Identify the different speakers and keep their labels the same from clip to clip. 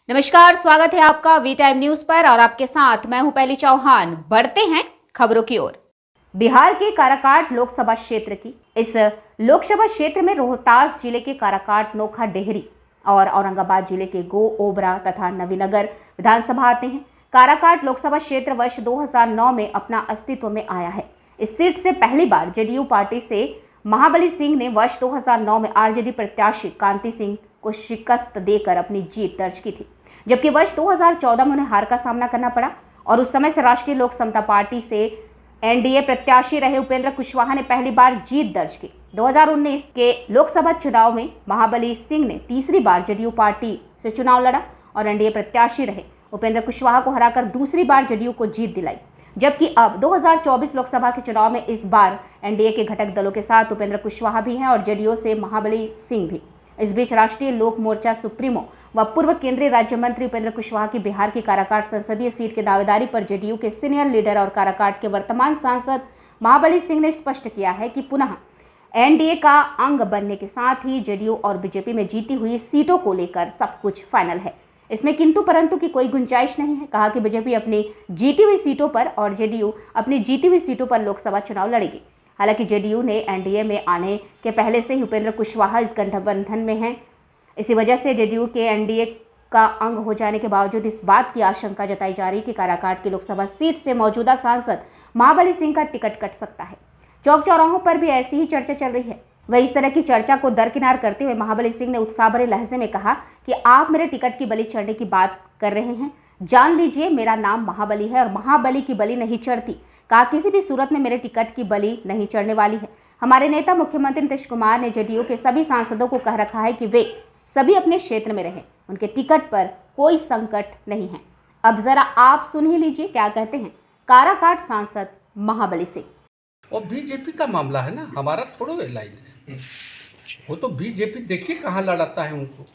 Speaker 1: नमस्कार, स्वागत है आपका वी टाइम न्यूज पर और आपके साथ मैं हूं पहली चौहान। बढ़ते हैं खबरों की ओर। बिहार के काराकाट लोकसभा क्षेत्र की इस लोकसभा क्षेत्र में रोहतास जिले के काराकाट, नोखा, डेहरी और औरंगाबाद जिले के गो, ओबरा तथा नवीनगर विधानसभा आते हैं। काराकाट लोकसभा क्षेत्र वर्ष 2009 में अपना अस्तित्व में आया है। इस सीट से पहली बार जेडीयू पार्टी से महाबली सिंह ने वर्ष 2009 में आरजेडी प्रत्याशी कांति सिंह को शिकस्त देकर अपनी जीत दर्ज की थी, जबकि वर्ष 2014 में उन्हें हार का सामना करना पड़ा और उस समय से राष्ट्रीय लोक समता पार्टी से एनडीए प्रत्याशी रहे उपेंद्र कुशवाहा ने पहली बार जीत दर्ज की। 2019 के लोकसभा चुनाव में महाबली सिंह ने तीसरी बार जेडीयू पार्टी से चुनाव लड़ा और एनडीए प्रत्याशी रहे उपेंद्र कुशवाहा को हराकर दूसरी बार जेडीयू को जीत दिलाई, जबकि अब 2024 लोकसभा के चुनाव में इस बार एनडीए के घटक दलों के साथ उपेंद्र कुशवाहा भी हैं और जेडीयू से महाबली सिंह भी। इस बीच राष्ट्रीय लोक मोर्चा सुप्रीमो व पूर्व केंद्रीय राज्य मंत्री उपेंद्र कुशवाहा की बिहार की काराकाट संसदीय सीट की दावेदारी पर जेडीयू के सीनियर लीडर और काराकाट के वर्तमान सांसद महाबली सिंह ने स्पष्ट किया है कि पुनः एनडीए का अंग बनने के साथ ही जेडीयू और बीजेपी में जीती हुई सीटों को लेकर सब कुछ फाइनल है। इसमें किंतु परंतु की कोई गुंजाइश नहीं है। कहा कि बीजेपी अपनी जीती हुई सीटों पर और जेडीयू अपनी जीती हुई सीटों पर लोकसभा चुनाव लड़ेगी। हालांकि जेडीयू ने एनडीए में आने के पहले से ही उपेंद्र कुशवाहा इस गठबंधन में हैं। इसी वजह से जेडीयू के एनडीए का अंग हो जाने के बावजूद इस बात की आशंका जताई जा रही है कि काराकाट की लोकसभा सीट से मौजूदा सांसद महाबली सिंह का टिकट कट सकता है। चौक चौराहों पर भी ऐसी ही चर्चा चल रही है। वही इस तरह की चर्चा को दरकिनार करते हुए महाबली सिंह ने उत्साह भरे लहजे में कहा कि आप मेरे टिकट की बलि चढ़ने की बात कर रहे हैं। जान लीजिए, मेरा नाम महाबली है और महाबली की बलि नहीं चढ़ती। कहा किसी भी सूरत में मेरे टिकट की बलि नहीं चढ़ने वाली है। हमारे नेता मुख्यमंत्री नीतीश कुमार ने जेडीयू के सभी सांसदों को कह रखा है कि वे सभी अपने क्षेत्र में रहें, उनके टिकट पर कोई संकट नहीं है। अब जरा आप सुन ही लीजिए क्या कहते हैं काराकाट सांसद महाबली सिंह।
Speaker 2: वो बीजेपी का मामला है ना, हमारा थोड़ा लाइन है। वो तो बीजेपी देखिए कहाँ लड़ाता है उनको।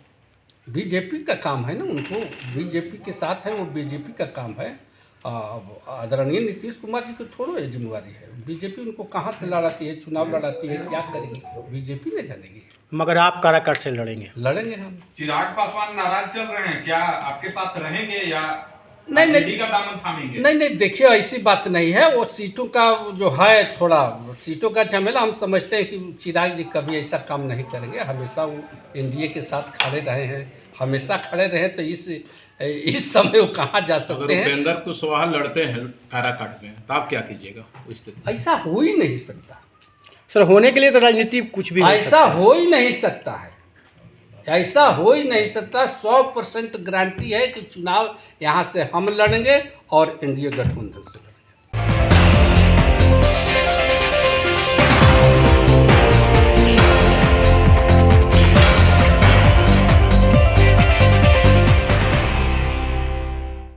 Speaker 2: बीजेपी का काम है ना, उनको बीजेपी के साथ है, वो बीजेपी का काम है। आदरणीय नीतीश कुमार जी को थोड़ा जिम्मेवारी है। बीजेपी उनको कहाँ से लड़ाती है, चुनाव लड़ाती है, क्या करेगी बीजेपी ने जानेगी।
Speaker 3: मगर आप काराकाट से लड़ेंगे
Speaker 2: हम।
Speaker 4: चिराग पासवान नाराज चल रहे हैं, क्या आपके साथ रहेंगे या
Speaker 2: नहीं
Speaker 4: का दामन थामेंगे?
Speaker 2: नहीं, देखिए ऐसी बात नहीं है। वो सीटों का जो है, थोड़ा सीटों का झमेला, हम समझते हैं कि चिराग जी कभी ऐसा काम नहीं करेंगे। हमेशा वो एनडीए के साथ खड़े रहे हैं, हमेशा खड़े रहे, तो इस समय वो कहाँ जा सकते हैं।
Speaker 5: उपेंद्र कुशवाहा लड़ते हैं काराकाट में, तो आप क्या कीजिएगा?
Speaker 2: ऐसा हो ही नहीं सकता
Speaker 3: सर। होने के लिए तो राजनीति कुछ भी
Speaker 2: ऐसा हो ही नहीं सकता है। ऐसा हो ही नहीं सकता। 100% गारंटी है कि चुनाव यहाँ से हम लड़ेंगे और एनडीए गठबंधन से।